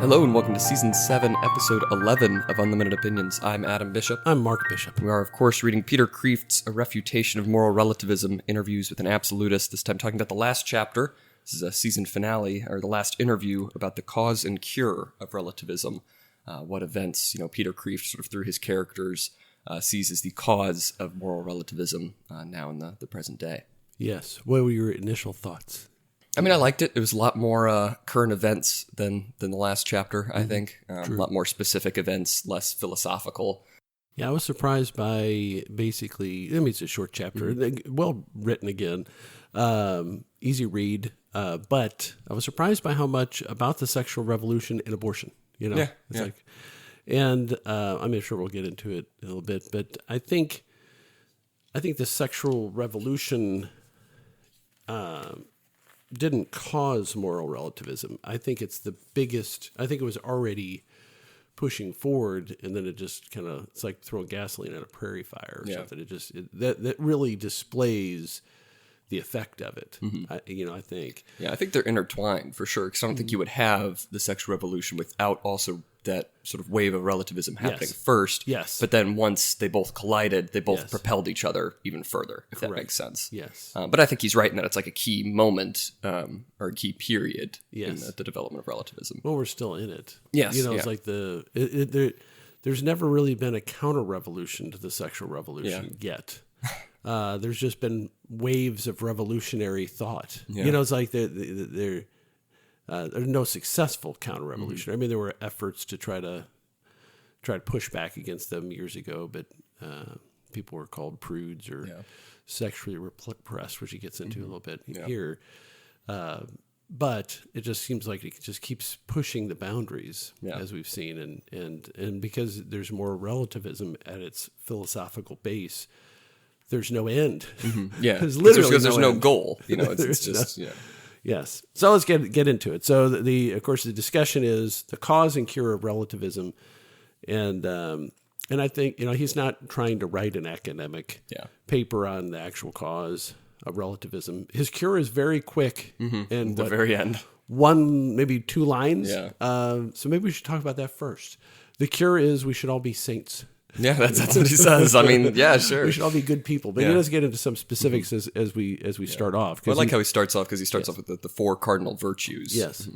Hello and welcome to Season 7, Episode 11 of Unlimited Opinions. I'm Adam Bishop. I'm Mark Bishop. We are, of course, reading Peter Kreeft's A Refutation of Moral Relativism, Interviews with an Absolutist, this time talking about the last chapter. This is a season finale, or the last interview about the cause and cure of relativism. What events, Peter Kreeft, sort of through his characters, sees as the cause of moral relativism now in the present day. Yes. What were your initial thoughts? I mean, I liked it. It was a lot more current events than the last chapter, I think. A lot more specific events, less philosophical. Yeah, I was surprised by basically, it's a short chapter, well written again, easy read, but I was surprised by how much about the sexual revolution and abortion, and I'm sure we'll get into it a little bit, but I think the sexual revolution didn't cause moral relativism. I think it's the biggest. I think it was already pushing forward, and then it just it's like throwing gasoline on a prairie fire or something. That really displays the effect of it. I think. Yeah, I think they're intertwined for sure, because I don't think you would have the sexual revolution without also that sort of wave of relativism happening first. Yes. But then once they both collided, they both propelled each other even further, if that makes sense. Yes. But I think he's right in that it's like a key moment or a key period in the development of relativism. Well, we're still in it. Yes. It's like there's never really been a counter-revolution to the sexual revolution yet. There's just been waves of revolutionary thought. Yeah. It's like there's no successful counter-revolution. I mean, there were efforts to try to push back against them years ago, but people were called prudes or sexually repressed, which he gets into a little bit here. But it just seems like it just keeps pushing the boundaries, as we've seen, and because there's more relativism at its philosophical base, there's no end. Yeah, there's literally there's no goal. It's just Yes. So let's get into it. So of course the discussion is the cause and cure of relativism, and I think he's not trying to write an academic paper on the actual cause of relativism. His cure is very quick and the very end, one maybe two lines. So maybe we should talk about that first. The cure is we should all be saints. Yeah, that's what he says. I mean, yeah, sure. We should all be good people. But he does get into some specifics as we start off. I like how he starts off, because he starts off with the four cardinal virtues. Yes.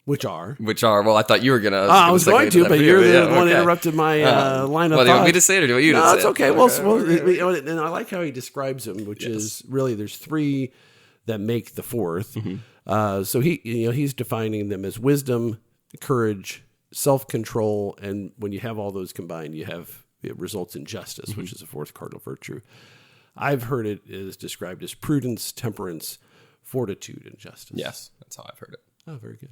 Which are? Well, I thought you were going to. I was going to, but you're the one that interrupted my line of thought. Do you want me to say it, or do you want you to say it? No, it's okay. Well, and I like how he describes them, which is really there's three that make the fourth. So he's defining them as wisdom, courage, self-control, and when you have all those combined, it results in justice, which is the fourth cardinal virtue. I've heard it is described as prudence, temperance, fortitude, and justice. Yes, that's how I've heard it. Oh, very good.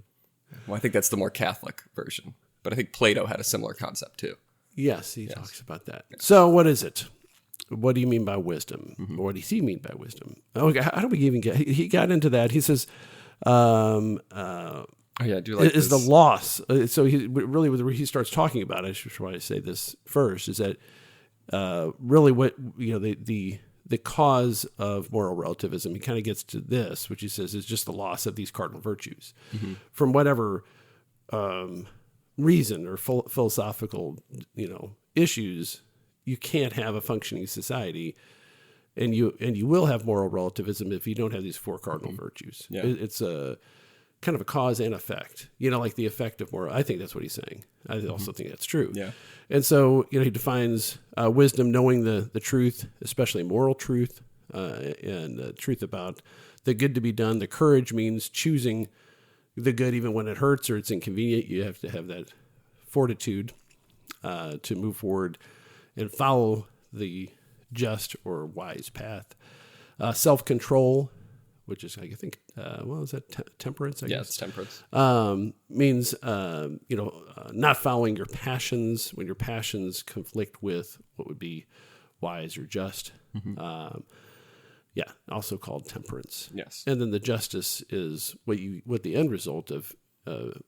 Well, I think that's the more Catholic version, but I think Plato had a similar concept too. Yes, he talks about that. Yeah. So what is it? What do you mean by wisdom? What does he mean by wisdom? Okay, how do we even get? He got into that. He says, I do like is this. The loss. So he starts talking about it. I should try to say this first. Is that really what the cause of moral relativism? He kind of gets to this, which he says is just the loss of these cardinal virtues from whatever reason or philosophical issues. You can't have a functioning society, and you will have moral relativism if you don't have these four cardinal virtues. Yeah. It's a kind of a cause and effect, like the effect of moral. I think that's what he's saying. I also think that's true. Yeah. And so, he defines wisdom, knowing the truth, especially moral truth, and the truth about the good to be done. The courage means choosing the good even when it hurts or it's inconvenient. You have to have that fortitude to move forward and follow the just or wise path. Self-control, which is, I think, is that temperance? I guess. It's temperance. Means, not following your passions when your passions conflict with what would be wise or just. Also called temperance. Yes. And then the justice is what the end result of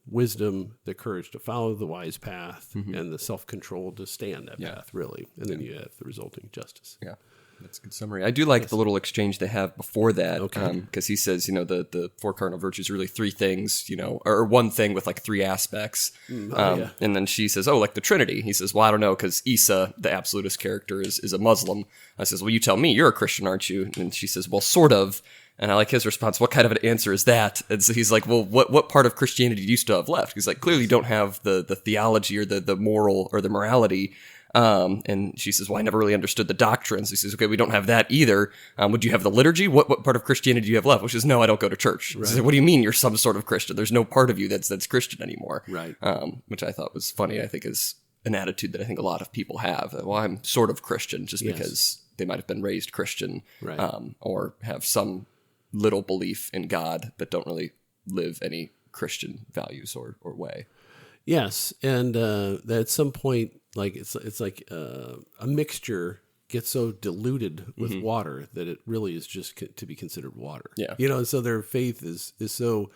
wisdom, the courage to follow the wise path, and the self-control to stay on that path, really. And then you have the resulting justice. Yeah. That's a good summary. I do like the little exchange they have before that, Okay. because he says, the four cardinal virtues are really three things, or one thing with like three aspects. Yeah. And then she says, like the Trinity. He says, well, I don't know, because Isa, the absolutist character, is a Muslim. I says, well, you tell me, you're a Christian, aren't you? And she says, well, sort of. And I like his response, what kind of an answer is that? And so he's like, well, what part of Christianity do you still have left? He's like, clearly you don't have the theology or the moral or the morality. And she says, well, I never really understood the doctrines. He says, okay, we don't have that either. Would you have the liturgy? What part of Christianity do you have left? Which is, no, I don't go to church. Right. He says, what do you mean you're some sort of Christian? There's no part of you that's Christian anymore. Right. Which I thought was funny. I think is an attitude that I think a lot of people have. Well, I'm sort of Christian just because they might have been raised Christian, right. Or have some little belief in God, but don't really live any Christian values or way. Yes, and at some point, like it's like a mixture gets so diluted with water that it really is just to be considered water. Yeah, so their faith is so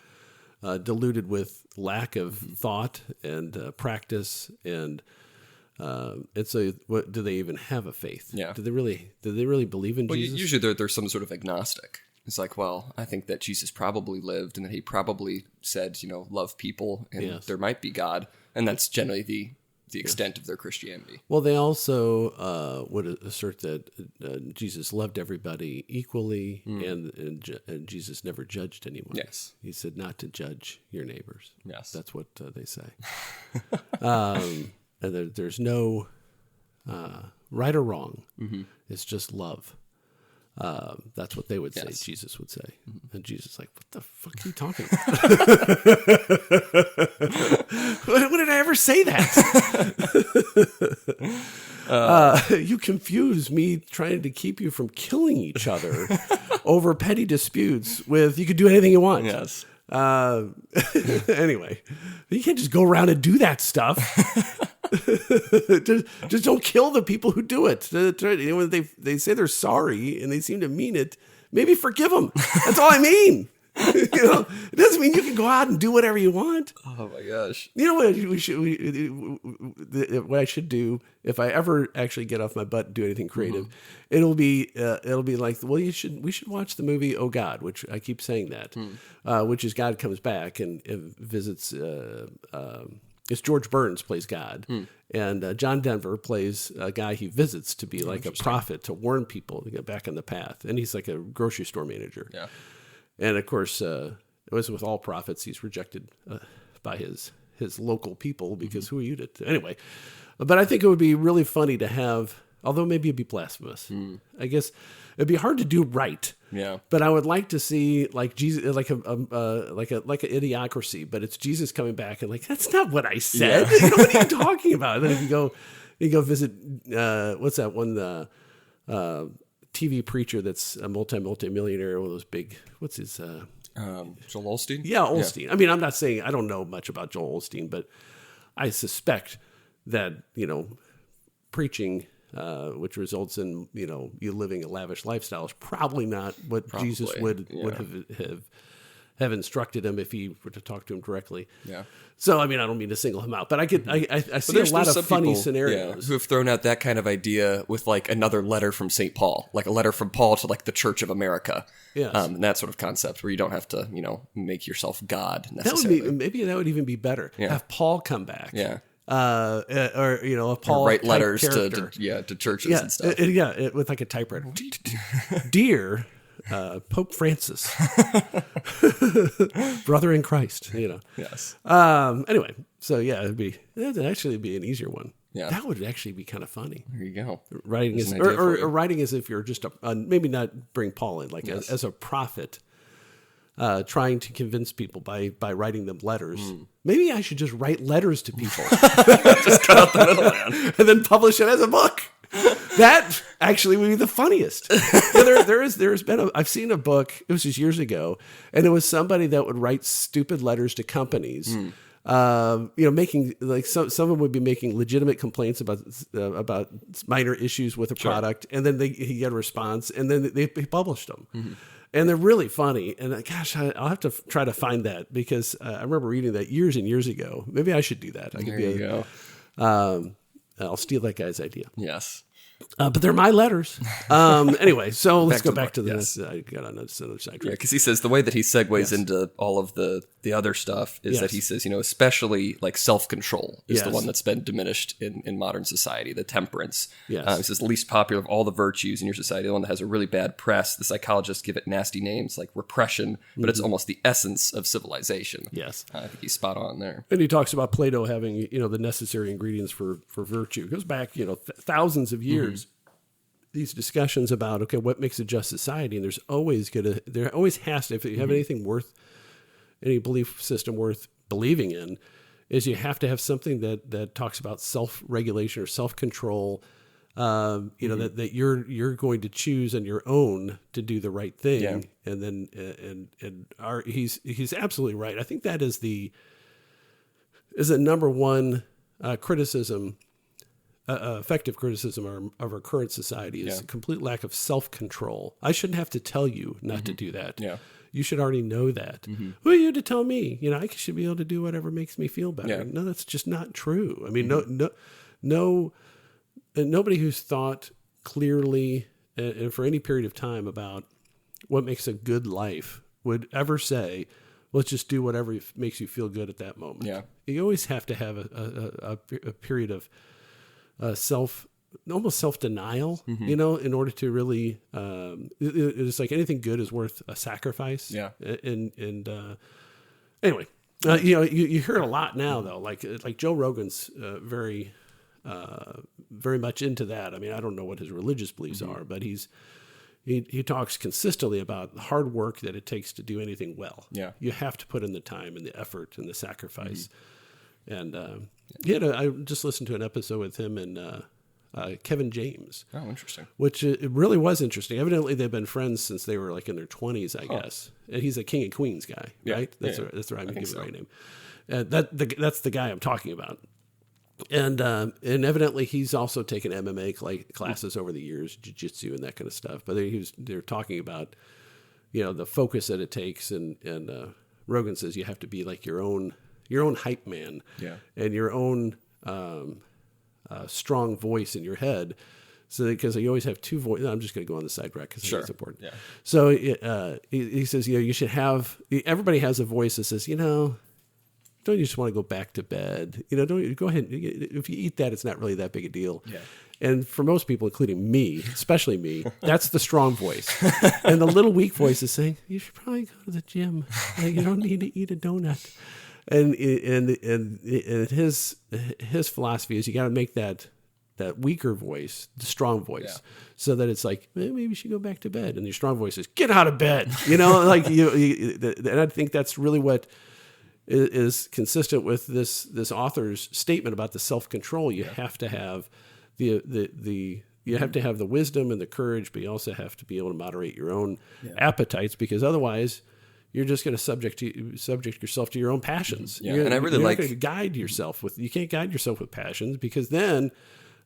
diluted with lack of thought and practice, and so what do they even have a faith? Yeah, do they really believe in Jesus? Usually they're some sort of agnostic. It's like, well, I think that Jesus probably lived and that he probably said, love people and there might be God. And that's generally the extent of their Christianity. Well, they also would assert that Jesus loved everybody equally and Jesus never judged anyone. Yes. He said not to judge your neighbors. Yes. That's what they say. And there's no right or wrong. It's just love. That's what they would say. Yes. Jesus would say. And Jesus is like, what the fuck are you talking about? When did I ever say that? You confuse me trying to keep you from killing each other over petty disputes with you could do anything you want. Yes. Anyway, you can't just go around and do that stuff. just don't kill the people who do it. When they say they're sorry and they seem to mean it, maybe forgive them. That's all I mean. It doesn't mean you can go out and do whatever you want. Oh my gosh! You know what what I should do if I ever actually get off my butt and do anything creative? It'll be like, well, we should watch the movie Oh God, which I keep saying that, which is God comes back and visits. It's George Burns plays God, and John Denver plays a guy he visits to be like a prophet to warn people to get back on the path, and he's like a grocery store manager. Yeah. And of course, it was with all prophets. He's rejected by his local people because who are you to? Anyway, but I think it would be really funny to have, although maybe it'd be blasphemous. I guess it'd be hard to do right. Yeah. But I would like to see like Jesus, like an idiocracy. But it's Jesus coming back and like, that's not what I said. Yeah. What are you talking about? And then if you go visit what's that one? TV preacher that's a multi-millionaire, one of those big, what's his... Joel Osteen? Yeah, Osteen. Yeah. I mean, I'm not saying, I don't know much about Joel Osteen, but I suspect that, preaching, which results in, you living a lavish lifestyle is probably not what Jesus would have instructed him if he were to talk to him directly. Yeah. So, I mean, I don't mean to single him out, but I see a lot of funny scenarios who have thrown out that kind of idea with like another letter from St. Paul, like a letter from Paul to like the Church of America. Yes. And that sort of concept where you don't have to, make yourself God necessarily. Maybe that would even be better. Yeah. Have Paul come back. Yeah. Or Paul write letters to churches and stuff. With like a typewriter. Dear Pope Francis, brother in Christ, Yes. Anyway, so yeah, that'd actually be an easier one. Yeah. That would actually be kind of funny. There you go. Writing or writing as if you're just maybe not bring Paul in, like as a prophet, trying to convince people by writing them letters. Maybe I should just write letters to people. Just cut out the middleman. And then publish it as a book. That actually would be the funniest. There's been I've seen a book, it was just years ago, and it was somebody that would write stupid letters to companies. Making like some of them would be making legitimate complaints about minor issues with a product, and then he got a response, and then he published them. And they're really funny. And gosh, I'll have to try to find that because I remember reading that years and years ago. Maybe I should do that. There you go. I'll steal that guy's idea. Yes. But they're my letters. Anyway, so let's go back to the yes. I got on another sidetrack. Yeah, because he says the way that he segues into all of the other stuff is that he says, especially like self-control is the one that's been diminished in modern society, the temperance. Yes. He says the least popular of all the virtues in your society, the one that has a really bad press. The psychologists give it nasty names like repression, but it's almost the essence of civilization. Yes. I think he's spot on there. And he talks about Plato having, the necessary ingredients for virtue. It goes back, thousands of years. These discussions about, okay, what makes a just society? And there always has to, if you have anything worth, any belief system worth believing in, is you have to have something that talks about self-regulation or self-control, that you're going to choose on your own to do the right thing. Yeah. And then, he's absolutely right. I think that is the number one criticism, effective criticism of our current society is a complete lack of self-control. I shouldn't have to tell you not to do that. Yeah. You should already know that. Who are you to tell me? I should be able to do whatever makes me feel better. Yeah. No, that's just not true. I mean, nobody who's thought clearly and for any period of time about what makes a good life would ever say, let's just do whatever makes you feel good at that moment. Yeah. You always have to have a period of almost self-denial, in order to really, it's like anything good is worth a sacrifice. Yeah. Anyway, you hear it a lot now though, like Joe Rogan's very much into that. I mean, I don't know what his religious beliefs are, but he talks consistently about the hard work that it takes to do anything well. Yeah. You have to put in the time and the effort and the sacrifice. And I just listened to an episode with him and Kevin James. Oh, interesting. Which it really was interesting. Evidently, they've been friends since they were like in their 20s, I guess. And he's a King and Queens guy, right? That's the right name. That's the guy I'm talking about. And evidently, he's also taken MMA classes over the years, jiu-jitsu and that kind of stuff. But they're talking about, the focus that it takes. And Rogan says you have to be like your own hype man, and your own strong voice in your head. So because you always have two voices. I'm just going to go on the sidetrack because it's important. Yeah. So he says, you should have. Everybody has a voice that says, don't you just want to go back to bed? Don't you go ahead. If you eat that, it's not really that big a deal. Yeah. And for most people, including me, especially me, that's the strong voice. And the little weak voice is saying, you should probably go to the gym. You don't need to eat a donut. And his philosophy is you got to make that weaker voice the strong voice, so that it's like maybe you should go back to bed. And your strong voice is get out of bed. And I think that's really what is consistent with this author's statement about the self-control. You have to have you have to have the wisdom and the courage, but you also have to be able to moderate your own appetites, because otherwise you're just going to subject yourself to your own passions. Yeah. And I really like to guide yourself with. You can't guide yourself with passions, because then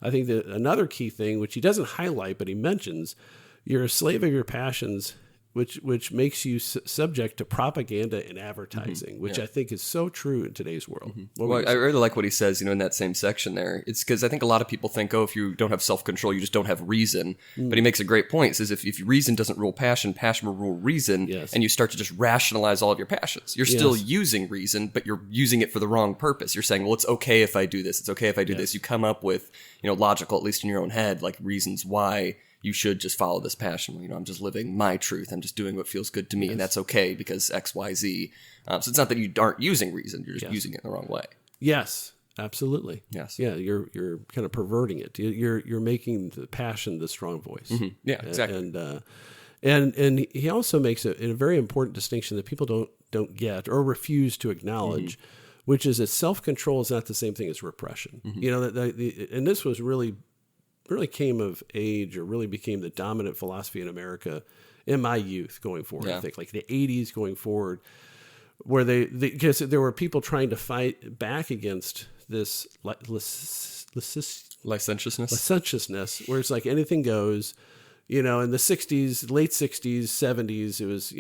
I think that another key thing, which he doesn't highlight but he mentions, you're a slave of your passions, which makes you subject to propaganda and advertising, which I think is so true in today's world. Well, I really like what he says, in that same section there. It's because I think a lot of people think, if you don't have self-control, you just don't have reason. But he makes a great point. He says if reason doesn't rule passion, passion will rule reason, and you start to just rationalize all of your passions. You're still using reason, but you're using it for the wrong purpose. You're saying, well, it's okay if I do this. It's okay if I do this. You come up with, logical, at least in your own head, like reasons why you should just follow this passion. I'm just living my truth. I'm just doing what feels good to me, and that's okay because X, Y, Z. So it's not that you aren't using reason; you're just using it in the wrong way. Yes, absolutely. Yes, yeah. You're kind of perverting it. You're making the passion the strong voice. Yeah, exactly. And he also makes a very important distinction that people don't get or refuse to acknowledge, which is that self-control is not the same thing as repression. And this was really came of age, or really became the dominant philosophy in America in my youth going forward. I think like the 80s going forward, where because there were people trying to fight back against this licentiousness, where it's like anything goes. In the 60s, late 60s, 70s, it was,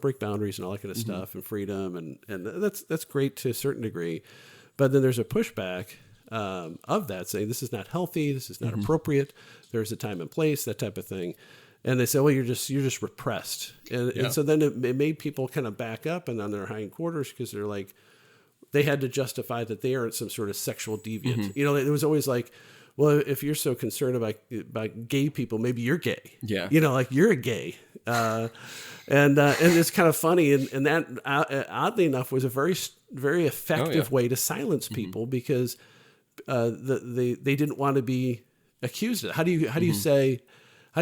break boundaries and all that kind of stuff, and freedom, and that's great to a certain degree. But then there's a pushback of that, saying this is not healthy, this is not appropriate, there's a time and place, that type of thing. And they say, well, you're just repressed. And so then it made people kind of back up and on their hindquarters because they're like, they had to justify that they aren't some sort of sexual deviant. Mm-hmm. You know, it was always like, well, if you're so concerned about gay people, maybe you're gay. Yeah. You know, like you're a gay. And it's kind of funny. And that, oddly enough, was a very, very effective way to silence people because they didn't want to be accused of it. How do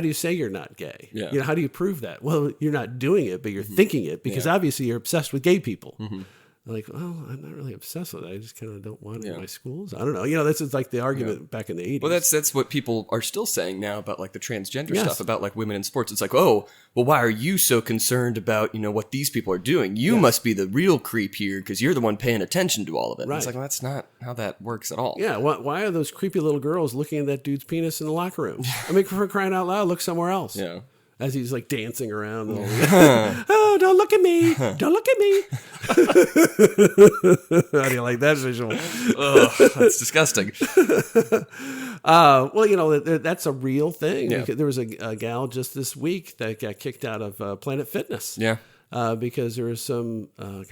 you say you're not gay? Yeah. You know, how do you prove that? Well, you're not doing it, but you're thinking it because obviously you're obsessed with gay people. Mm-hmm. Like, well, I'm not really obsessed with it. I just kind of don't want it in my schools. I don't know. You know, this is like the argument back in the 80s. Well, that's what people are still saying now about like the transgender stuff, about like women in sports. It's like, oh, well, why are you so concerned about, you know, what these people are doing? You must be the real creep here because you're the one paying attention to all of it. Right. It's like, well, that's not how that works at all. Yeah. Why are those creepy little girls looking at that dude's penis in the locker room? I mean, for crying out loud, look somewhere else. Yeah. As he's like dancing around. Oh, don't look at me. Don't look at me. How do you like that visual? Ugh, that's disgusting. Well, you know, that's a real thing. Yeah. There was a gal just this week that got kicked out of Planet Fitness. Yeah. Because there was some, I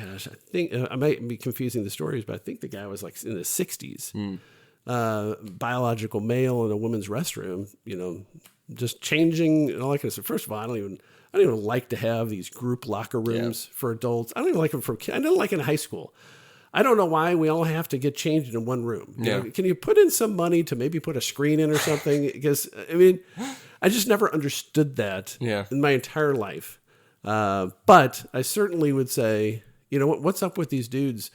think, I might be confusing the stories, but I think the guy was like in the 60s. Biological male in a woman's restroom, you know, just changing and all that kind of stuff. First of all, I don't even like to have these group locker rooms for adults. I don't even like them for kids. I don't like in high school. I don't know why we all have to get changed in one room. You know, can you put in some money to maybe put a screen in or something? Because, I mean, I just never understood that in my entire life. But I certainly would say, you know, what's up with these dudes?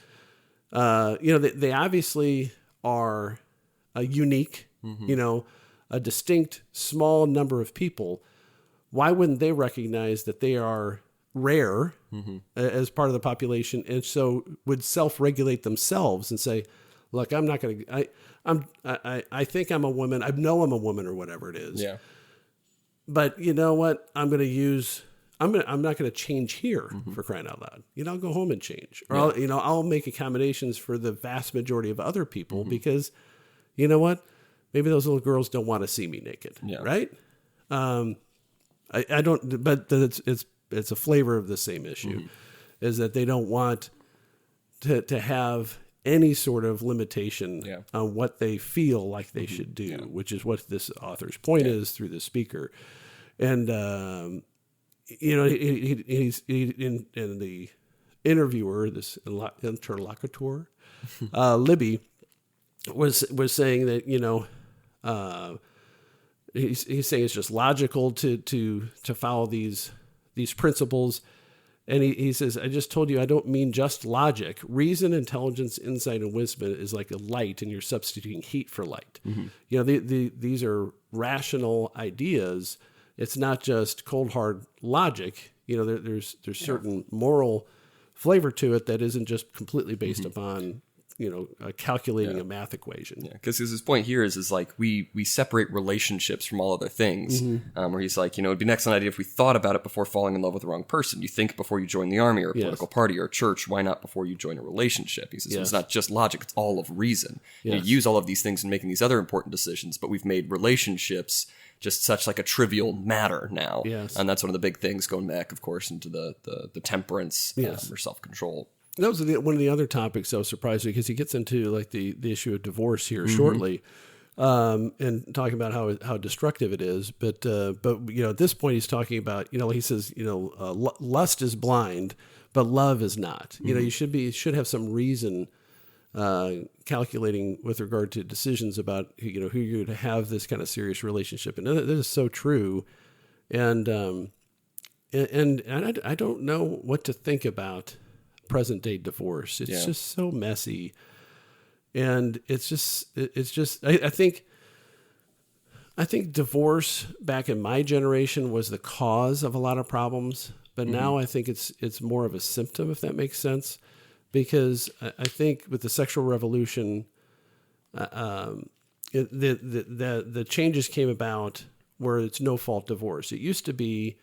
You know, they obviously are unique, you know, a distinct small number of people. Why wouldn't they recognize that they are rare as part of the population, and so would self-regulate themselves and say, "Look, I'm not going to. I think I'm a woman. I know I'm a woman, or whatever it is. Yeah. But you know what? I'm not going to change here for crying out loud. You know, I'll go home and change, or I'll make accommodations for the vast majority of other people because, you know what? Maybe those little girls don't want to see me naked, right? I don't, but it's a flavor of the same issue, is that they don't want to have any sort of limitation on what they feel like they should do, which is what this author's point is through the speaker. And, you know, he's in the interviewer, this interlocutor, Libby, was saying that, you know, he's saying it's just logical to follow these principles. And he says, I just told you, I don't mean just logic. Reason, intelligence, insight, and wisdom is like a light, and you're substituting heat for light. You know, these are rational ideas. It's not just cold, hard logic. You know, there's certain moral flavor to it that isn't just completely based upon, you know, calculating a math equation. Yeah, because his point here is like we separate relationships from all other things. Where he's like, you know, it'd be an excellent idea if we thought about it before falling in love with the wrong person. You think before you join the army or a political party or a church. Why not before you join a relationship? He says it's not just logic; it's all of reason. You use all of these things in making these other important decisions, but we've made relationships just such like a trivial matter now. And that's one of the big things going back, of course, into the temperance or self-control. That was one of the other topics I was surprised because he gets into like the issue of divorce here shortly, and talking about how destructive it is. But you know, at this point he's talking about, you know, he says, you know, lust is blind, but love is not. You know, you should have some reason calculating with regard to decisions about, you know, who you're going to have this kind of serious relationship. And that is so true. And I don't know what to think about present day divorce. It's just so messy. And it's just, I think divorce back in my generation was the cause of a lot of problems, but now I think it's more of a symptom, if that makes sense. Because I think with the sexual revolution, the changes came about where it's no fault divorce. It used to be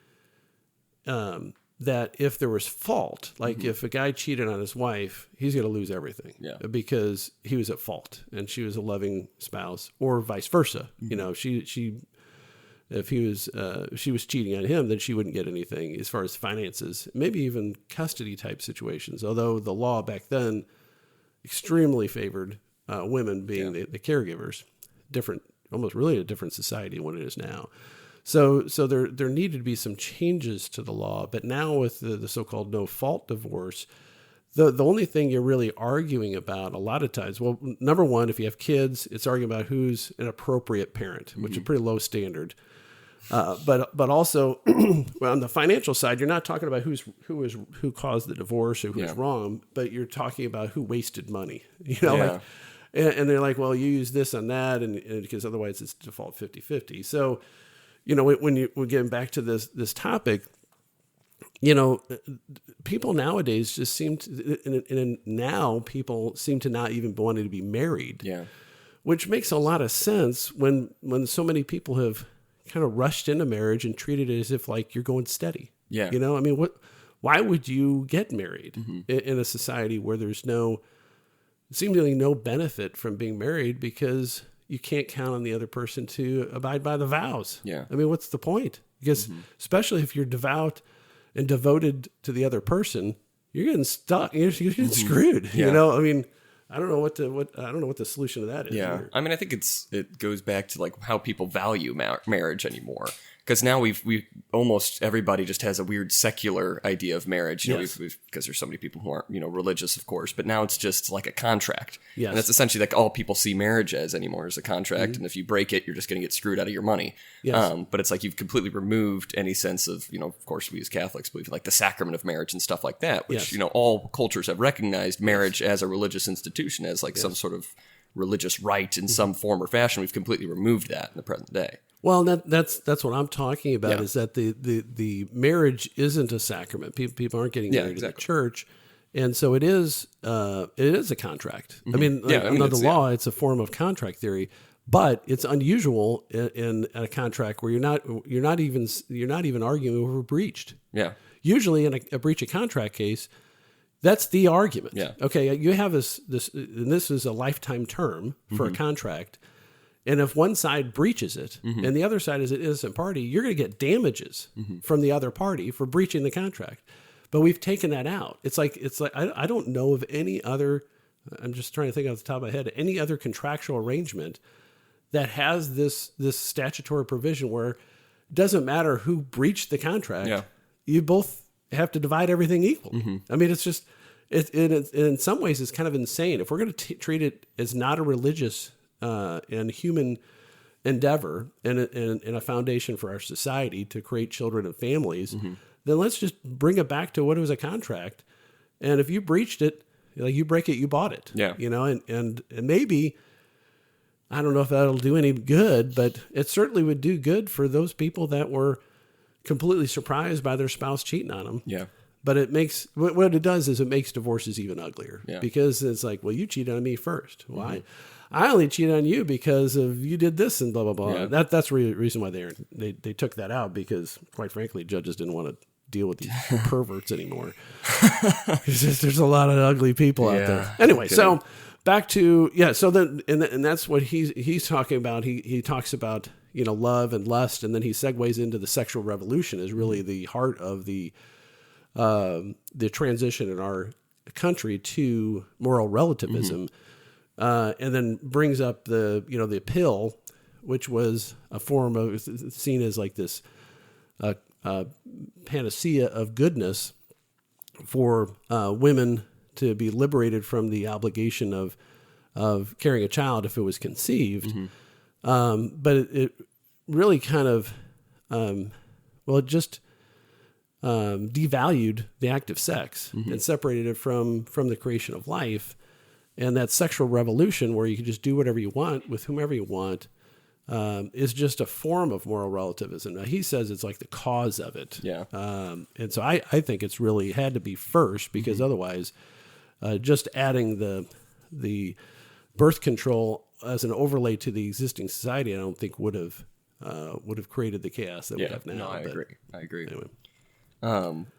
that if there was fault, like if a guy cheated on his wife, he's going to lose everything because he was at fault and she was a loving spouse, or vice versa. You know, she if she was cheating on him, then she wouldn't get anything as far as finances, maybe even custody type situations. Although the law back then extremely favored women being the caregivers, almost really a different society than what it is now. So there needed to be some changes to the law, but now with the so-called no-fault divorce, the only thing you're really arguing about a lot of times, well, number one, if you have kids, it's arguing about who's an appropriate parent, which is a pretty low standard. But also on the financial side, you're not talking about who caused the divorce or who's wrong, but you're talking about who wasted money. Like, and they're like, well, you use this on that, and because otherwise it's default 50-50. So, when we're getting back to this topic, people nowadays just seem to, now people seem to not even wanting to be married. Yeah. Which makes a lot of sense when so many people have kind of rushed into marriage and treated it as if like you're going steady. Yeah. Why would you get married in a society where there's seemingly no benefit from being married because you can't count on the other person to abide by the vows? Yeah. What's the point? Because especially if you're devout and devoted to the other person, you're getting stuck. You're getting screwed. Yeah. I don't know what the solution to that is. Yeah. I think it goes back to like how people value marriage anymore. Because now we almost everybody just has a weird secular idea of marriage, because there's so many people who aren't, religious, of course, but now it's just like a contract. Yes. And that's essentially like all people see marriage as anymore is a contract. And if you break it, you're just going to get screwed out of your money. Yes. But it's like you've completely removed any sense of, of course, we as Catholics believe in like the sacrament of marriage and stuff like that, which, all cultures have recognized marriage as a religious institution, as like some sort of religious rite in some form or fashion. We've completely removed that in the present day. Well, that's what I'm talking about, is that the marriage isn't a sacrament. People aren't getting married in the church. And so it is a contract. Under the law, it's a form of contract theory, but it's unusual in a contract where you're not even arguing over breached. Yeah. Usually in a breach of contract case, that's the argument. Yeah. Okay, you have this and this is a lifetime term for a contract. And if one side breaches it and the other side is an innocent party, you're going to get damages from the other party for breaching the contract. But we've taken that out. It's like I don't know of any other. I'm just trying to think off the top of my head, any other contractual arrangement that has this statutory provision where it doesn't matter who breached the contract. Yeah. You both have to divide everything equal. It's just in some ways it's kind of insane. If we're going to treat it as not a religious and human endeavor and a foundation for our society to create children and families, then let's just bring it back to what it was, a contract. And if you breached it, like you break it, you bought it. Yeah. And maybe, I don't know if that'll do any good, but it certainly would do good for those people that were completely surprised by their spouse cheating on them. Yeah. But it makes, what it does is it makes divorces even uglier. Yeah. Because it's like, well, you cheated on me first. Why? I only cheated on you because of you did this and blah, blah, blah. Yeah. That's the reason why they took that out, because quite frankly, judges didn't want to deal with these perverts anymore. There's a lot of ugly people out there. Anyway, so back to, so then, and that's what he's talking about. He talks about, love and lust, and then he segues into the sexual revolution is really the heart of the transition in our country to moral relativism. And then brings up the pill, which was a form of, seen as like this panacea of goodness for women to be liberated from the obligation of carrying a child if it was conceived. But it really kind of, it just devalued the act of sex and separated it from the creation of life. And that sexual revolution where you can just do whatever you want with whomever you want is just a form of moral relativism. Now, he says it's like the cause of it. Yeah. And so I think it's really had to be first, because otherwise just adding the birth control as an overlay to the existing society, I don't think would have created the chaos that we have now. No, I agree. Anyway.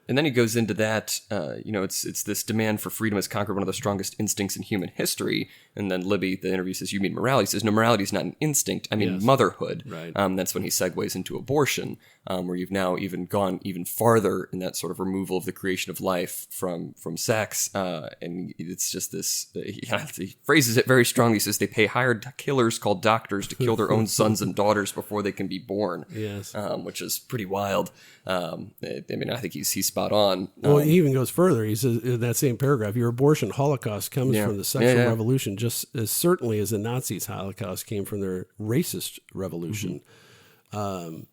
And then he goes into that, it's this demand for freedom has conquered one of the strongest instincts in human history. And then Libby, the interview, says, you mean morality? He says, no, morality is not an instinct. I mean, motherhood. Right. That's when he segues into abortion, where you've now even gone even farther in that sort of removal of the creation of life from sex. And it's just this, he phrases it very strongly. He says they pay hired killers called doctors to kill their own sons and daughters before they can be born. Yes. Which is pretty wild. I think he's spot on. Well, he even goes further. He says in that same paragraph, your abortion holocaust comes from the sexual revolution just as certainly as the Nazis' holocaust came from their racist revolution. And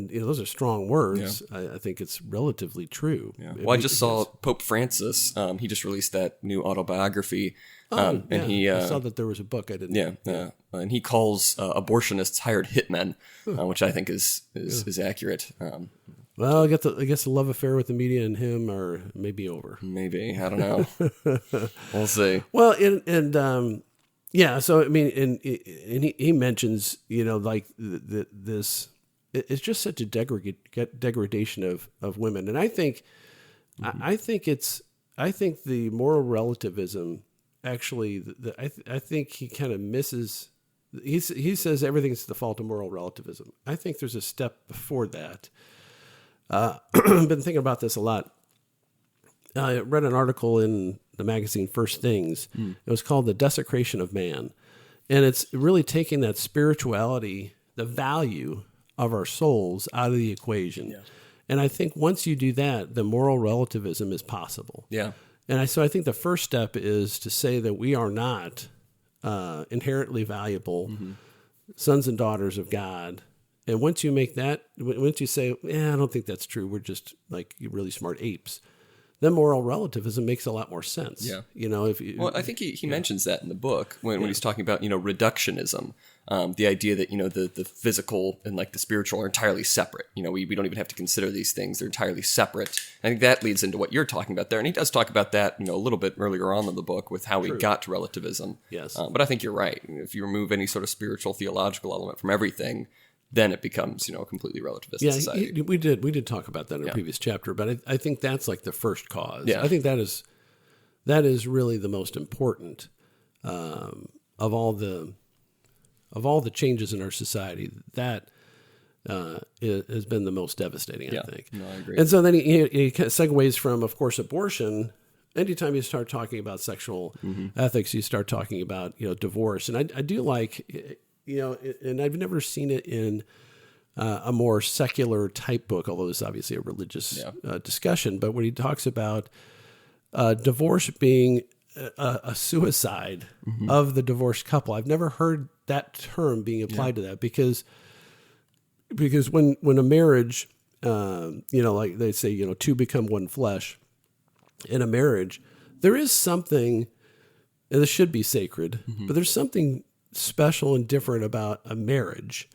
those are strong words. I think it's relatively true. Yeah. Well, I just saw Pope Francis. He just released that new autobiography. And I saw that there was a book. I didn't. And he calls abortionists hired hitmen, which I think is accurate. Well, I guess the love affair with the media and him are maybe over. Maybe, I don't know. We'll see. Well, so I mean, and he mentions like this. It's just such a degradation of women, and I think I think the moral relativism actually. I think he kind of misses. He says everything's the fault of moral relativism. I think there's a step before that. I've been thinking about this a lot. I read an article in the magazine First Things. It was called The Desecration of Man. And it's really taking that spirituality, the value of our souls out of the equation. Yeah. And I think once you do that, the moral relativism is possible. Yeah. And so I think the first step is to say that we are not inherently valuable sons and daughters of God. And once you make that, once you say, I don't think that's true, we're just like really smart apes, then moral relativism makes a lot more sense. Yeah. I think he mentions that in the book when he's talking about, reductionism, the idea that, the physical and like the spiritual are entirely separate. We don't even have to consider these things. They're entirely separate. I think that leads into what you're talking about there. And he does talk about that, a little bit earlier on in the book with how he got to relativism. Yes. But I think you're right. If you remove any sort of spiritual, theological element from everything, then it becomes, a completely relativistic society. We did talk about that in a previous chapter, but I think that's like the first cause. Yeah. I think that is really the most important of all the changes in our society. That has been the most devastating, I think. No, I agree. And so then he segues from, of course, abortion. Anytime you start talking about sexual ethics, you start talking about divorce, and I do like. And I've never seen it in a more secular type book, although it's obviously a religious discussion. But when he talks about divorce being a suicide of the divorced couple, I've never heard that term being applied to that because when a marriage, like they say, two become one flesh in a marriage, there is something, and this should be sacred, but there's something special and different about a marriage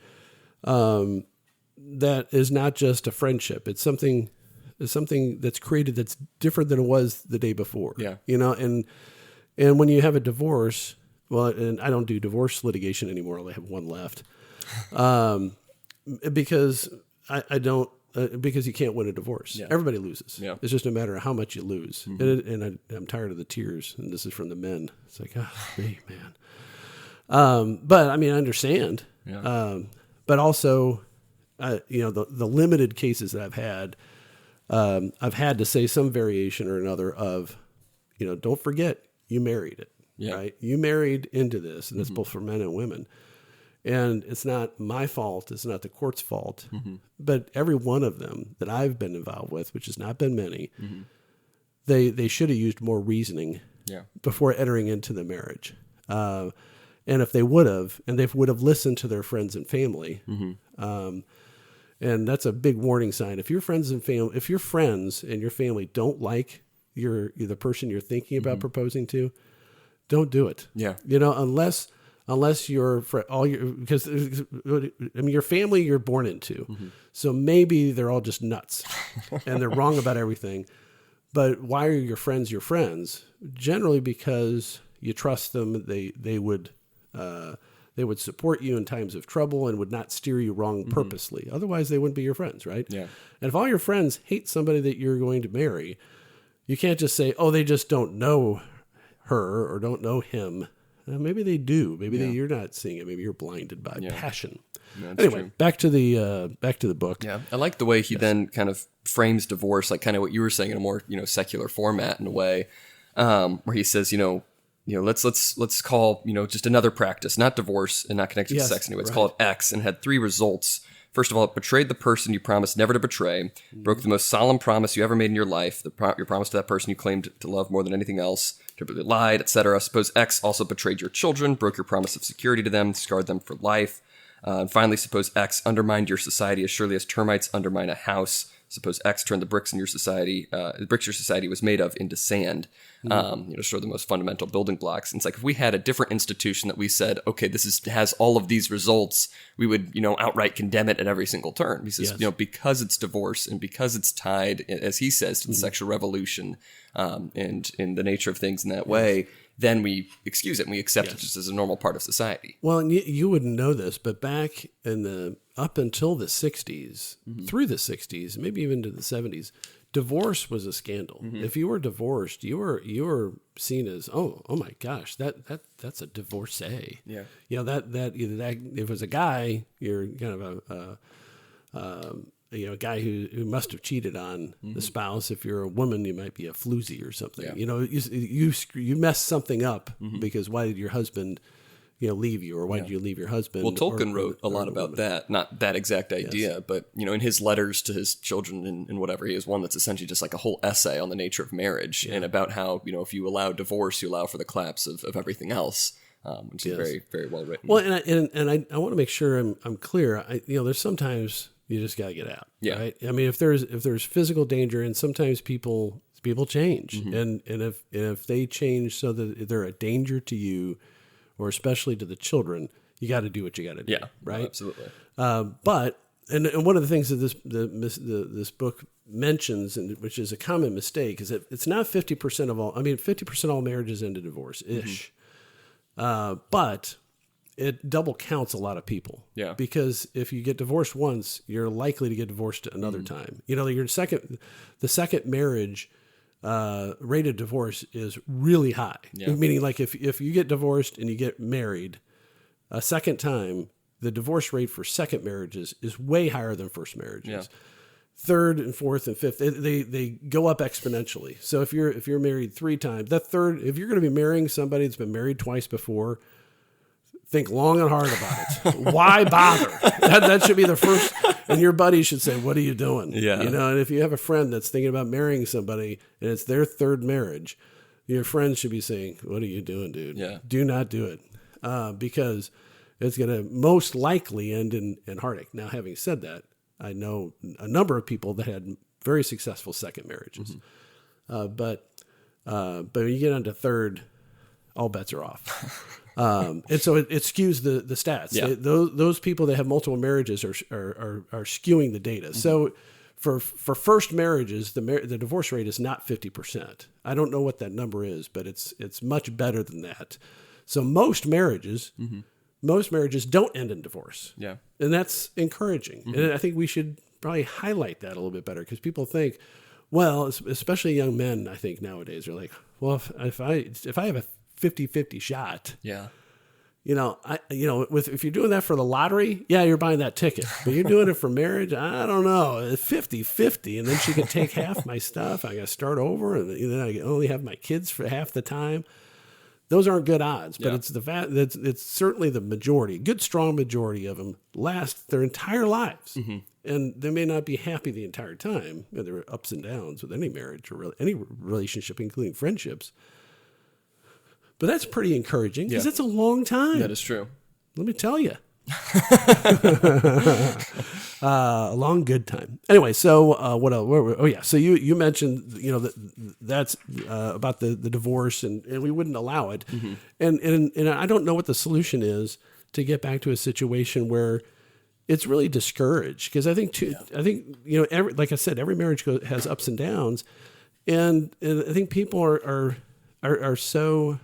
that is not just a friendship. It's something that's created that's different than it was the day before. Yeah. And when you have a divorce, well, and I don't do divorce litigation anymore. I only have one left, because I don't. Because you can't win a divorce. Yeah. Everybody loses. Yeah. It's just a matter of how much you lose. And I'm tired of the tears. And this is from the men. It's like, me, man. But I mean, I understand. Yeah. But also, the limited cases that I've had to say some variation or another of, don't forget you married it, right? You married into this, and it's both for men and women. And it's not my fault. It's not the court's fault. But every one of them that I've been involved with, which has not been many, they should have used more reasoning before entering into the marriage. And if they would have, and they would have listened to their friends and family, and that's a big warning sign. If your friends and your family don't like the person you're thinking about proposing to, don't do it. Yeah, unless you're because your family you're born into, so maybe they're all just nuts and they're wrong about everything. But why are your friends your friends? Generally because you trust them. They would They would support you in times of trouble and would not steer you wrong purposely. Otherwise, they wouldn't be your friends, right? Yeah. And if all your friends hate somebody that you're going to marry, you can't just say, oh, they just don't know her or don't know him. Maybe they do. Maybe you're not seeing it. Maybe you're blinded by passion. Anyway, true. back to the book. Yeah, I like the way he then kind of frames divorce, like kind of what you were saying in a more secular format in a way, where he says let's call just another practice, not divorce and not connected to sex anyway. Let's call it X, and had 3 results. First of all, it betrayed the person you promised never to betray, broke the most solemn promise you ever made in your life, your promise to that person you claimed to love more than anything else, deliberately lied, etc. Suppose X also betrayed your children, broke your promise of security to them, scarred them for life. And finally, suppose X undermined your society as surely as termites undermine a house. Suppose X turned the bricks your society was made of into sand. Sort of the most fundamental building blocks. And it's like if we had a different institution that we said, okay, has all of these results, we would outright condemn it at every single turn. He says, because it's divorce and because it's tied, as he says, to the sexual revolution and in the nature of things in that way, then we excuse it and we accept it just as a normal part of society. Well, and you wouldn't know this, but back in up until the 60s, through the 60s, maybe even to the 70s, divorce was a scandal. If you were divorced, you were seen as oh my gosh, that's a divorcee. Yeah. That if it was a guy, you're kind of a guy who must have cheated on the spouse. If you're a woman, you might be a floozy or something. Yeah. You messed something up because why did your husband leave you, or why did you leave your husband? Well, Tolkien wrote a lot about that, not that exact idea, but in his letters to his children and whatever, he has one that's essentially just like a whole essay on the nature of marriage and about how if you allow divorce, you allow for the collapse of everything else, which is very, very well written. Well, and I want to make sure I'm clear. There's sometimes you just got to get out. Yeah. Right. I mean, if there's physical danger, and sometimes people change, and if they change so that they're a danger to you, or especially to the children, you got to do what you got to do. Yeah, right. No, absolutely. But one of the things that this book mentions, and which is a common mistake, is that it's not 50% of all. I mean, 50% of all marriages end in divorce ish, but it double counts a lot of people. Yeah. Because if you get divorced once, you're likely to get divorced another time. The second marriage rate of divorce is really high. Yeah. Meaning, like if you get divorced and you get married a second time, the divorce rate for second marriages is way higher than first marriages. Yeah. Third and fourth and fifth, they go up exponentially. So if you're married 3 times, if you're going to be marrying somebody that's been married twice before, think long and hard about it. Why bother? That should be the first. And your buddy should say, "What are you doing?" Yeah. And if you have a friend that's thinking about marrying somebody and it's their third marriage, your friend should be saying, "What are you doing, dude? Yeah. Do not do it," because it's going to most likely end in heartache. Now, having said that, I know a number of people that had very successful second marriages, but when you get onto third, all bets are off. And so it skews the stats. Yeah. Those people that have multiple marriages are skewing the data. So for first marriages, the divorce rate is not 50%. I don't know what that number is, but it's much better than that. So most marriages don't end in divorce. Yeah. And that's encouraging. And I think we should probably highlight that a little bit better, because people think, well, especially young men, I think nowadays are like, well, if I have a 50-50 shot. Yeah. If you're doing that for the lottery, yeah, you're buying that ticket. But you're doing it for marriage, I don't know. 50-50, and then she can take half my stuff. I got to start over, and then I only have my kids for half the time. Those aren't good odds, but it's the fact that it's certainly the majority, good strong majority of them last their entire lives. And they may not be happy the entire time. There are ups and downs with any marriage or any relationship, including friendships. But that's pretty encouraging, because it's a long time. That is true. Let me tell you. A long, good time. Anyway, so what else? Oh, yeah. So you mentioned, that's about the divorce, and we wouldn't allow it. And I don't know what the solution is to get back to a situation where it's really discouraged. Because I think, like I said, every marriage has ups and downs. And I think people are so...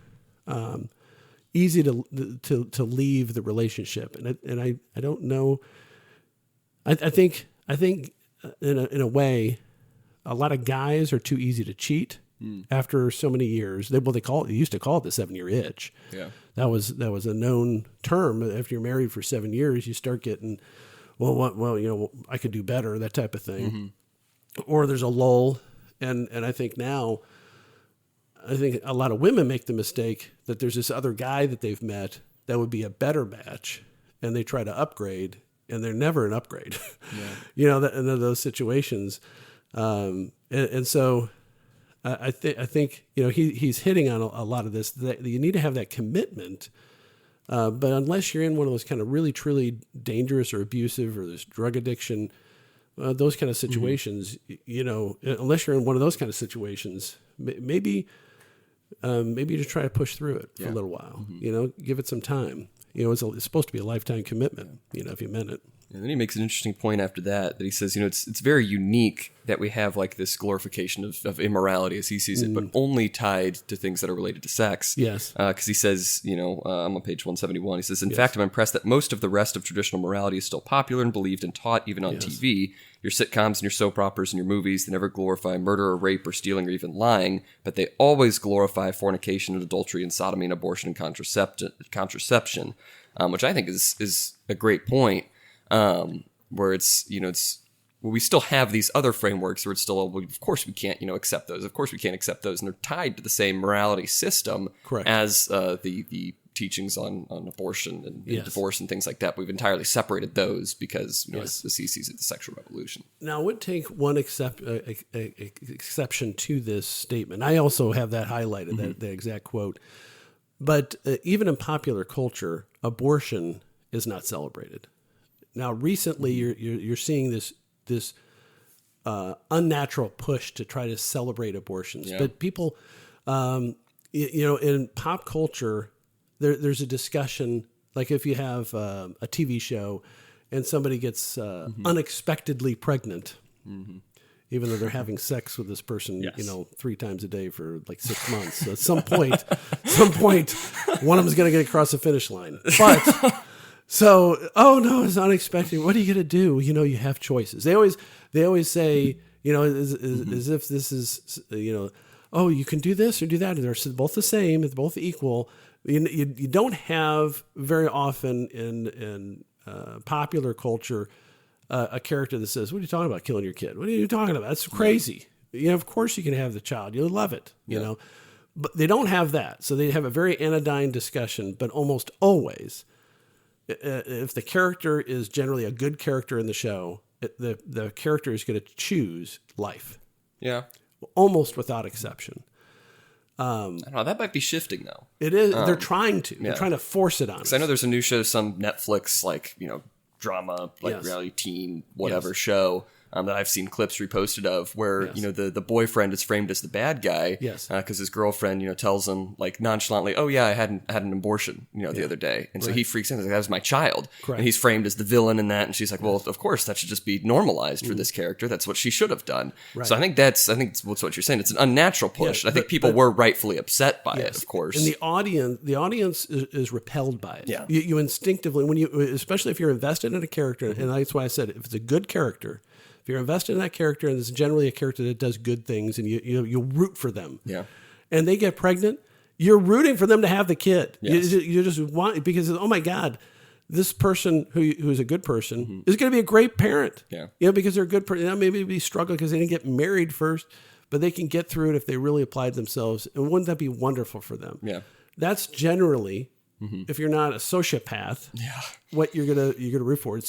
easy to leave the relationship. And I don't know. I think in a way, a lot of guys are too easy to cheat after so many years. They used to call it the 7-year itch. Yeah. That was a known term. After you're married for 7 years, you start getting, I could do better, that type of thing. Mm-hmm. Or there's a lull. And I think now, a lot of women make the mistake that there's this other guy that they've met that would be a better match, and they try to upgrade, and they're never an upgrade. Yeah. In those situations. And so I think he's hitting on a lot of this, that you need to have that commitment. But unless you're in one of those kind of really, truly dangerous or abusive, or there's drug addiction, those kind of situations, unless you're in one of those kind of situations, maybe you just try to push through it for a little while, give it some time. It's supposed to be a lifetime commitment, if you meant it. And then he makes an interesting point after that he says, it's very unique that we have like this glorification of immorality as he sees it, but only tied to things that are related to sex. Yes. Because he says, I'm on page 171, he says, in fact, I'm impressed that most of the rest of traditional morality is still popular and believed and taught even on TV. Your sitcoms and your soap operas and your movies, they never glorify murder or rape or stealing or even lying, but they always glorify fornication and adultery and sodomy and abortion and contraception, which I think is a great point. Where we still have these other frameworks where it's still, of course we can't, accept those. Of course we can't accept those. And they're tied to the same morality system. Correct. As the teachings on abortion and divorce and things like that. We've entirely separated those because, as he sees it, the sexual revolution. Now, I would take one exception to this statement. I also have that highlighted, that exact quote. But even in popular culture, abortion is not celebrated. Now, recently, you're seeing this unnatural push to try to celebrate abortions. Yeah. But people, in pop culture, there's a discussion, like if you have a TV show and somebody gets unexpectedly pregnant, even though they're having sex with this person, 3 times a day for like 6 months. So at some point, one of them is going to get across the finish line. But... So, oh no, it's unexpected. What are you going to do? You have choices. They always say, as if this is, oh, you can do this or do that. And they're both the same. They're both equal. You don't have very often in popular culture a character that says, what are you talking about, killing your kid? What are you talking about? That's crazy. Of course you can have the child. You'll love it, you know. But they don't have that. So they have a very anodyne discussion, but almost always, if the character is generally a good character in the show, the character is going to choose life. Yeah. Almost without exception. I don't know. That might be shifting, though. It is. They're trying to. They're trying to force it on us. I know there's a new show, some Netflix, drama, reality teen, whatever show. That I've seen clips reposted of where, the boyfriend is framed as the bad guy. Yes. Because his girlfriend, tells him nonchalantly, oh yeah, I had an abortion, the other day. And so he freaks out. He's like, that was my child. Correct. And he's framed as the villain in that. And she's like, well, of course that should just be normalized for this character. That's what she should have done. Right. So I think that's what you're saying. It's an unnatural push. I think people were rightfully upset by it, of course. And the audience is repelled by it. Yeah. You instinctively, especially if you're invested in a character, and that's why I said, if it's a good character, if you're invested in that character, and it's generally a character that does good things, and you root for them, and they get pregnant, you're rooting for them to have the kid. Yes. You just want, because, oh my God, this person who's a good person is going to be a great parent. Yeah, because they're a good person. Maybe be struggling because they didn't get married first, but they can get through it if they really applied themselves. And wouldn't that be wonderful for them? Yeah, that's generally, if you're not a sociopath, what you're gonna root for.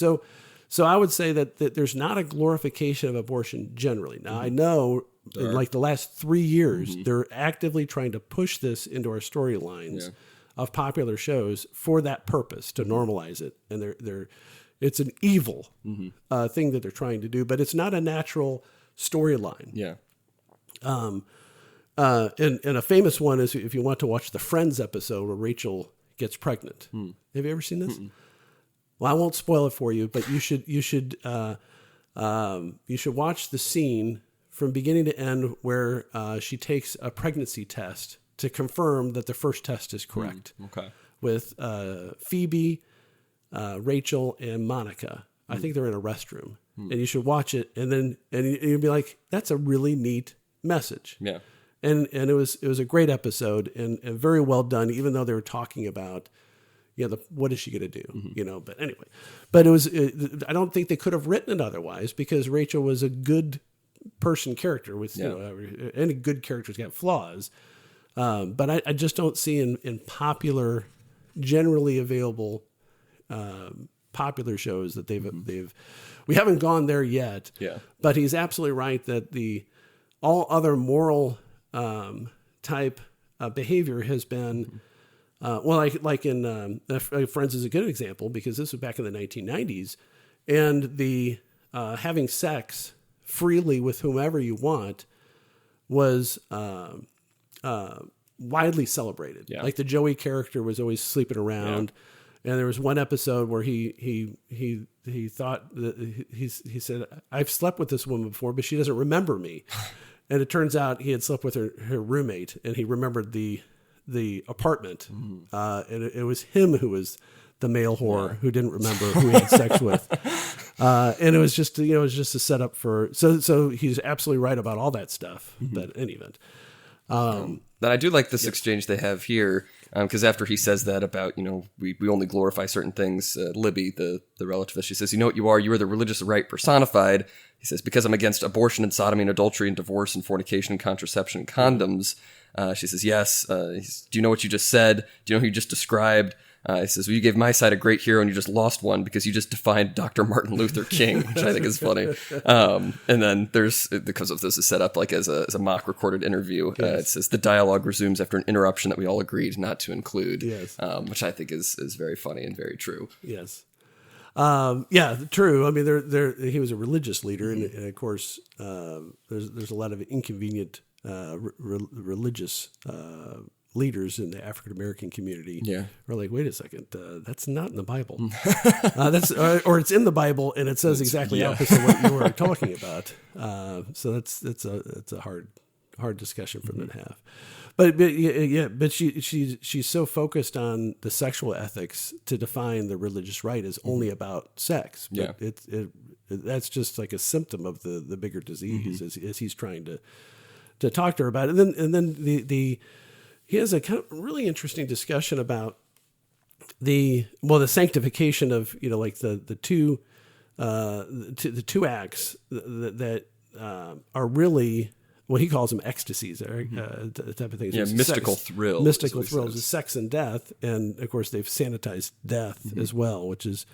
So I would say that there's not a glorification of abortion generally. Now, I know in the last 3 years, they're actively trying to push this into our storylines of popular shows for that purpose, to normalize it. And it's an evil thing that they're trying to do, but it's not a natural storyline. Yeah. And a famous one is, if you want to watch the Friends episode where Rachel gets pregnant. Have you ever seen this? Well, I won't spoil it for you, but you should watch the scene from beginning to end where she takes a pregnancy test to confirm that the first test is correct. Okay. with Phoebe, Rachel, and Monica. I think they're in a restroom, and you should watch it. And you'd be like, "That's a really neat message." Yeah. And it was a great episode and very well done, even though they were talking about, what is she going to do, But anyway, I don't think they could have written it otherwise, because Rachel was a good person character with, any good character's got flaws. But I just don't see in popular, generally available, popular shows that we haven't gone there yet. Yeah. But he's absolutely right that all other moral type behavior has been, like in Friends is a good example, because this was back in the 1990s, and the having sex freely with whomever you want was widely celebrated. Yeah. Like the Joey character was always sleeping around. Yeah. And there was one episode where he thought that he said, "I've slept with this woman before, but she doesn't remember me." And it turns out he had slept with her roommate, and he remembered the apartment. And it was him who was the male whore who didn't remember who he had sex with. And it was just a setup for, so he's absolutely right about all that stuff. But in any event. But I do like this exchange they have here, because after he says that about, we only glorify certain things, Libby, the relativist, she says, "You know what you are? You are the religious right personified." He says, "Because I'm against abortion and sodomy and adultery and divorce and fornication and contraception and condoms." She says, "Yes." Do you know what you just said? Do you know who you just described? He says, "Well, you gave my side a great hero and you just lost one because you just defined Dr. Martin Luther King," which I think is funny. And then because of this is set up like as a mock recorded interview. Yes. It says, "The dialogue resumes after an interruption that we all agreed not to include," yes. Which I think is very funny and very true. Yes. True. I mean, he was a religious leader, and of course, there's a lot of inconvenient religious leaders in the African American community. Yeah, we're like, wait a second, that's not in the Bible. Or it's in the Bible and it says exactly opposite what you were talking about. So that's a hard discussion for them to have. But she's so focused on the sexual ethics to define the religious right as only about sex. But that's just like a symptom of the bigger disease as he's trying to talk to her about it. And then he has a kind of really interesting discussion about the sanctification of, like the two acts that are really, he calls them ecstasies, the type of things. Yeah, mystical thrills. Mystical thrills is sex and death. And of course they've sanitized death as well, which is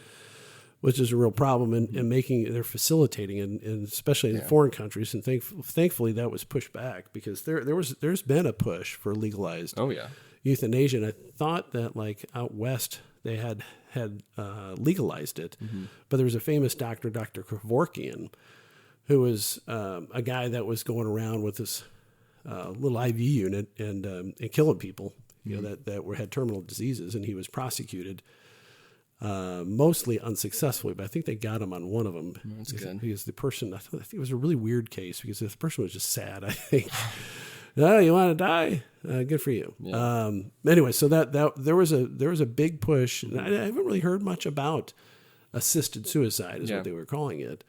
a real problem in they're facilitating, and especially in foreign countries. And thankfully that was pushed back, because there's been a push for legalized euthanasia. And I thought that like out west they had legalized it, but there was a famous doctor, Dr. Kevorkian, who was a guy that was going around with this little IV unit and killing people, that had terminal diseases, and he was prosecuted. Mostly unsuccessfly, but I think they got him on one of them. That's good. Because the person, I think it was a really weird case, because the person was just sad, I think. "Oh, you want to die? Good for you." Yeah. Anyway, so that there was a big push. And I haven't really heard much about assisted suicide, is what they were calling it.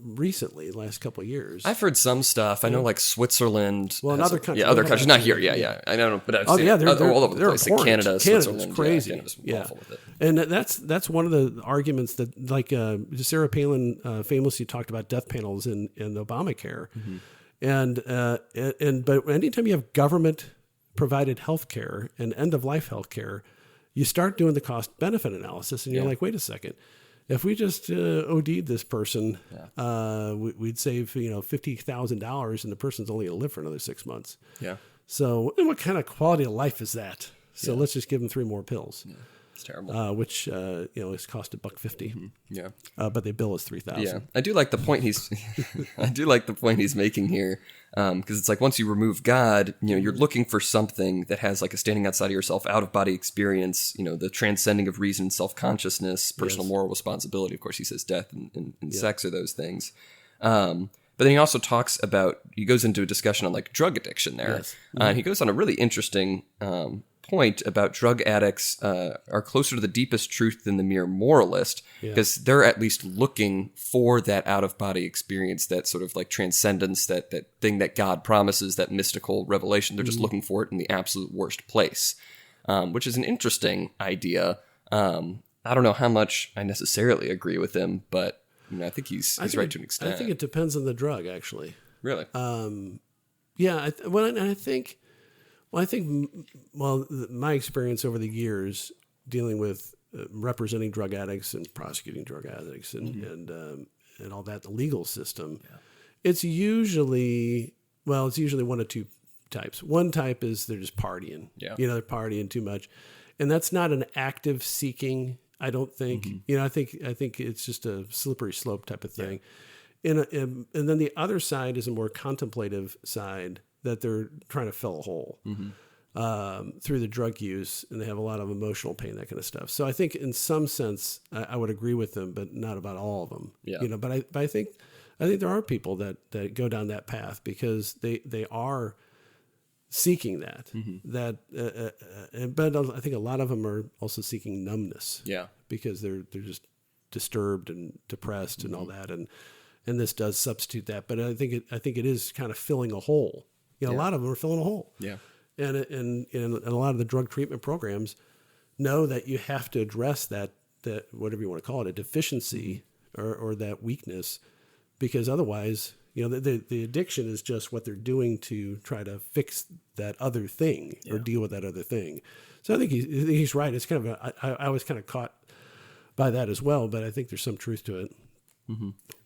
Recently, the last couple of years. I've heard some stuff. I know, like Switzerland. Well, in other countries. Yeah, other countries. Not here. Yeah. I know, but I've seen they're all over the place. Like Canada, Switzerland. Crazy. Canada's awful with it. And that's one of the arguments that, like, Sarah Palin famously talked about death panels in Obamacare. But anytime you have government provided health care and end of life health care, you start doing the cost benefit analysis, and you're like, wait a second. If we just OD'd this person, we'd save $50,000, and the person's only going to live for another 6 months. Yeah. So, what kind of quality of life is that? So let's just give them 3 more pills. Yeah. It's terrible. Which is cost $1.50. Yeah. But they bill us $3,000. Yeah. I do like the point he's making here, because it's like once you remove God, you're looking for something that has like a standing outside of yourself, out of body experience. The transcending of reason, self-consciousness, personal moral responsibility. Of course, he says death and sex are those things. But then he also talks about, he goes into a discussion on like drug addiction there. Yes. And he goes on a really interesting point about drug addicts are closer to the deepest truth than the mere moralist, because they're at least looking for that out-of-body experience, that sort of like transcendence, that thing that God promises, that mystical revelation. They're just looking for it in the absolute worst place, which is an interesting idea. I don't know how much I necessarily agree with him, but I think he's right to an extent. I think it depends on the drug, actually. Really? Yeah. I think my experience over the years dealing with representing drug addicts and prosecuting drug addicts and all that, the legal system, it's usually one of two types. One type is they're just partying. Yeah. They're partying too much. And that's not an active seeking, I don't think. I think it's just a slippery slope type of thing. Yeah. And then the other side is a more contemplative side, that they're trying to fill a hole through the drug use, and they have a lot of emotional pain, that kind of stuff. So I think in some sense I would agree with them, but not about all of them. Yeah. But I think there are people that go down that path because they are seeking that. But I think a lot of them are also seeking numbness. Yeah. Because they're just disturbed and depressed and all that, and this does substitute that. But I think it is kind of filling a hole. A lot of them are filling a hole. Yeah. And a lot of the drug treatment programs know that you have to address that whatever you want to call it, a deficiency or that weakness, because otherwise, the addiction is just what they're doing to try to fix that other thing or deal with that other thing. So I think he's right. It's kind of I was kind of caught by that as well, but I think there's some truth to it.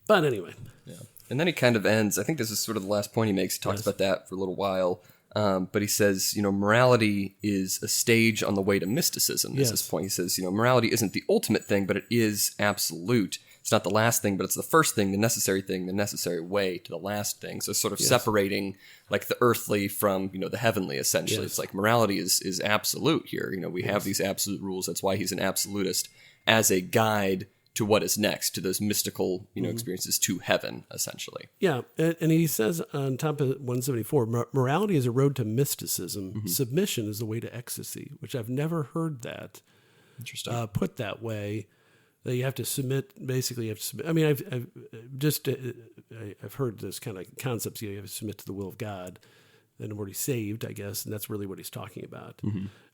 But anyway. Yeah. And then he kind of ends, I think this is sort of the last point he makes. He talks about that for a little while. But he says, morality is a stage on the way to mysticism. Is his point. He says, morality isn't the ultimate thing, but it is absolute. It's not the last thing, but it's the first thing, the necessary way to the last thing. So sort of separating like the earthly from, the heavenly, essentially. It's like morality is absolute here. We have these absolute rules. That's why he's an absolutist, as a guide to what is next, to those mystical, experiences, to heaven, essentially. Yeah, and he says on top of 174, morality is a road to mysticism. Submission is the way to ecstasy, which I've never heard that put that way. That you have to submit. Basically, you have to submit. I mean, I've heard this kind of concepts. You have to submit to the will of God. Then I'm already saved, I guess, and that's really what he's talking about.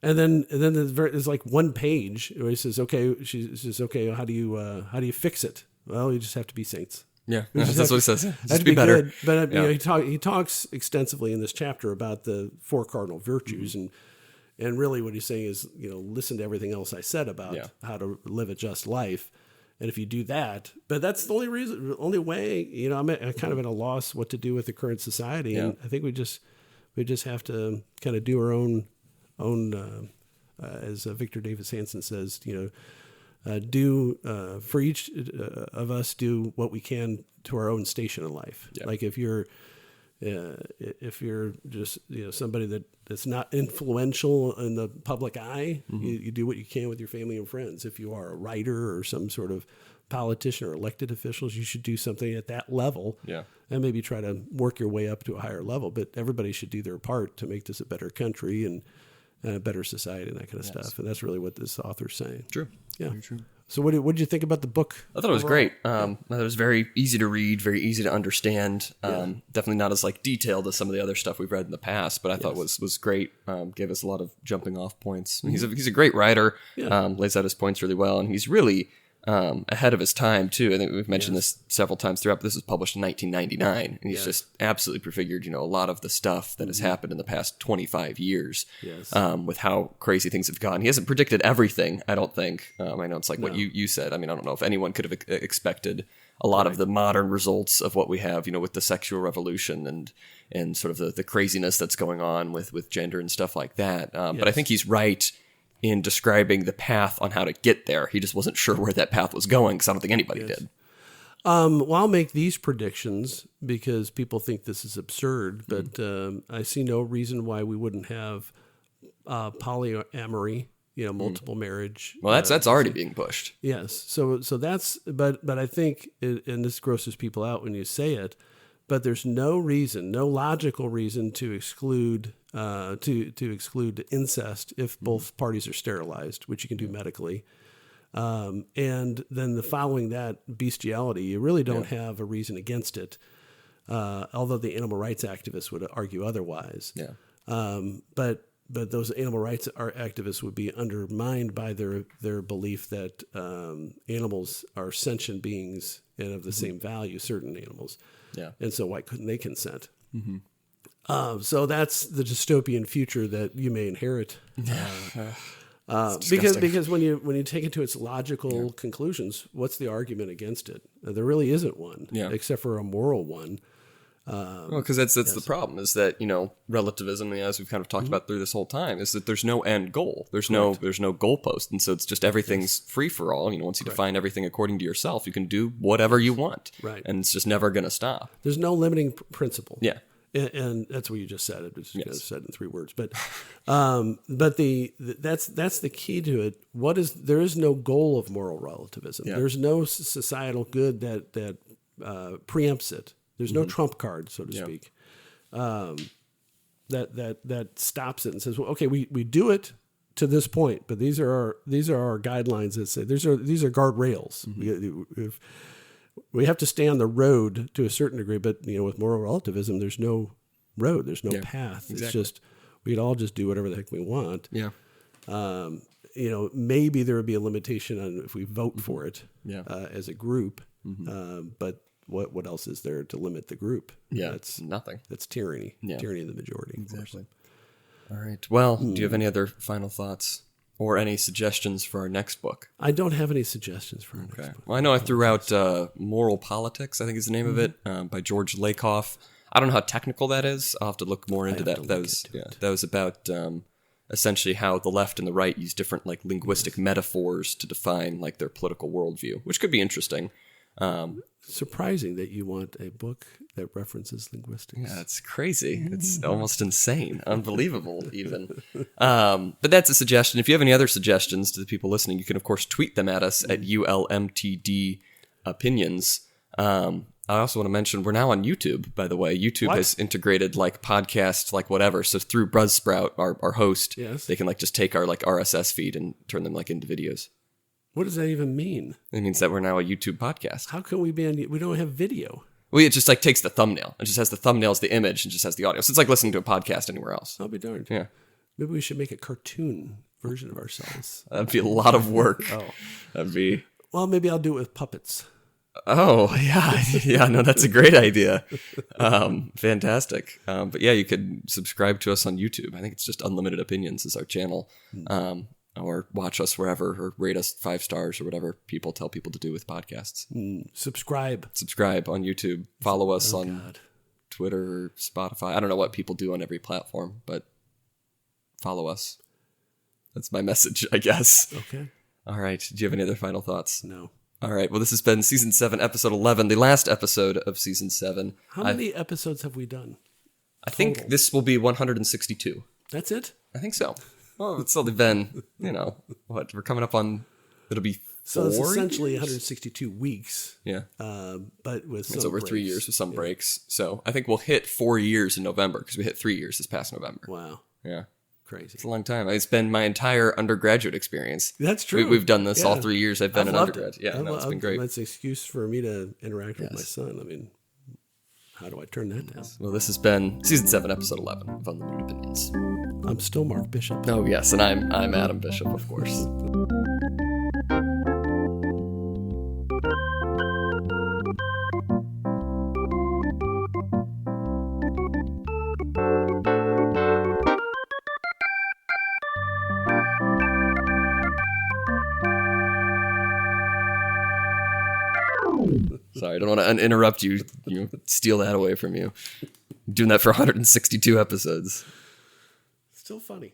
And then there's like one page where he says, "Okay," she says, "Okay, how do you fix it?" Well, you just have to be saints. Yeah, that's what he says. Just be better. Good. But he talks extensively in this chapter about the four cardinal virtues, and really what he's saying is, listen to everything else I said about how to live a just life. And if you do that, but that's the only way. I'm kind of at a loss what to do with the current society, and I think we just have to kind of do our own as Victor Davis Hanson says, do for each of us do what we can to our own station in life. Yeah. Like if you're just somebody that's not influential in the public eye, you do what you can with your family and friends. If you are a writer or some sort of politician or elected officials, you should do something at that level, and maybe try to work your way up to a higher level. But everybody should do their part to make this a better country and a better society and that kind of stuff. And that's really what this author's saying. True. Yeah. Very true. So what did you think about the book? I thought it was great. I thought it was very easy to read, very easy to understand. Definitely not as like detailed as some of the other stuff we've read in the past, but I thought was great. Gave us a lot of jumping off points. He's a great writer. Lays out his points really well, and he's really ahead of his time too. I think we've mentioned this several times throughout, but this was published in 1999, and he's just absolutely prefigured, a lot of the stuff that has happened in the past 25 years, with how crazy things have gone. He hasn't predicted everything, I don't think. I know it's like what you said. I mean, I don't know if anyone could have expected a lot of the modern results of what we have, with the sexual revolution and sort of the craziness that's going on with gender and stuff like that. But I think he's right in describing the path on how to get there. He just wasn't sure where that path was going, because I don't think anybody did. Well, I'll make these predictions because people think this is absurd, but I see no reason why we wouldn't have polyamory, multiple marriage. Well, that's already being pushed. Yes. So that's, but I think, and this grosses people out when you say it, but there's no reason, no logical reason to exclude exclude incest if both parties are sterilized, which you can do medically. And then following that bestiality, you really don't have a reason against it. Although the animal rights activists would argue otherwise. Yeah. But those animal rights activists would be undermined by their belief that animals are sentient beings and of the same value, certain animals. Yeah. And so why couldn't they consent? So that's the dystopian future that you may inherit. Because when you take it to its logical conclusions, what's the argument against it? There really isn't one, except for a moral one. Well, because that's the problem, is that, relativism, as we've kind of talked about through this whole time, is that there's no end goal. There's no goalpost. And so it's just everything's free for all. Once you define everything according to yourself, you can do whatever you want. Right. And it's just never going to stop. There's no limiting principle. Yeah. And that's what you just said. It was just said in 3 words. But that's the key to it. There is no goal of moral relativism. Yeah. There's no societal good that preempts it. There's no trump card, so to speak, that stops it and says, well, okay, we do it to this point, but these are our guidelines that say these are guardrails. We have to stay on the road to a certain degree, but with moral relativism, there's no road, there's no path. Exactly. It's just we'd all just do whatever the heck we want. Yeah. Maybe there would be a limitation on if we vote for it as a group, but what else is there to limit the group? Yeah, that's nothing. That's tyranny. Yeah. Tyranny of the majority. Exactly. All right. Well, do you have any other final thoughts or any suggestions for our next book? I don't have any suggestions for our next book. Well, I know I threw out Moral Politics, I think is the name of it, by George Lakoff. I don't know how technical that is. I'll have to look more into that. That was about essentially how the left and the right use different linguistic metaphors to define their political worldview, which could be interesting. Surprising that you want a book that references linguistics. Yeah, it's crazy. It's almost insane. Unbelievable, even. But that's a suggestion. If you have any other suggestions to the people listening, you can, of course, tweet them at us at ULMTD Opinions. I also want to mention we're now on YouTube, by the way. YouTube has integrated podcasts, whatever. So through Buzzsprout, our host, they can just take our RSS feed and turn them into videos. What does that even mean? It means that we're now a YouTube podcast. How can we be on? We don't have video. Well, it just takes the thumbnail. It just has the thumbnail as the image and just has the audio. So it's like listening to a podcast anywhere else. I'll be darned. Yeah. Maybe we should make a cartoon version of ourselves. That'd be a lot of work. That'd be. Well, maybe I'll do it with puppets. Oh, yeah. Yeah, no, that's a great idea. Fantastic. But yeah, you could subscribe to us on YouTube. I think it's just Unlimited Opinions is our channel. Or watch us wherever, or rate us 5 stars, or whatever people tell people to do with podcasts. Subscribe on YouTube. Follow us on Twitter or Spotify. I don't know what people do on every platform, but follow us. That's my message, I guess. Okay. All right. Do you have any other final thoughts? No. All right. Well, this has been Season 7, Episode 11, the last episode of Season 7. How many episodes have we done? I think this will be 162. That's it? I think so. Well, it's only been, what, we're coming up on, it'll be 4 So it's essentially 162 weeks. Yeah. But with some it's over breaks. 3 years with some breaks. So I think we'll hit 4 years in November, because we hit 3 years this past November. Wow. Yeah. Crazy. It's a long time. It's been my entire undergraduate experience. That's true. We've done this all 3 years I've been an undergrad. Yeah, it's been great. That's an excuse for me to interact with my son. I mean, how do I turn that down? Well, this has been Season 7, Episode 11 of Unlimited Opinions. I'm still Mark Bishop. Oh, yes, and I'm Adam Bishop, of course. Sorry, I don't want to interrupt you. Steal that away from you. I'm doing that for 162 episodes. Still funny.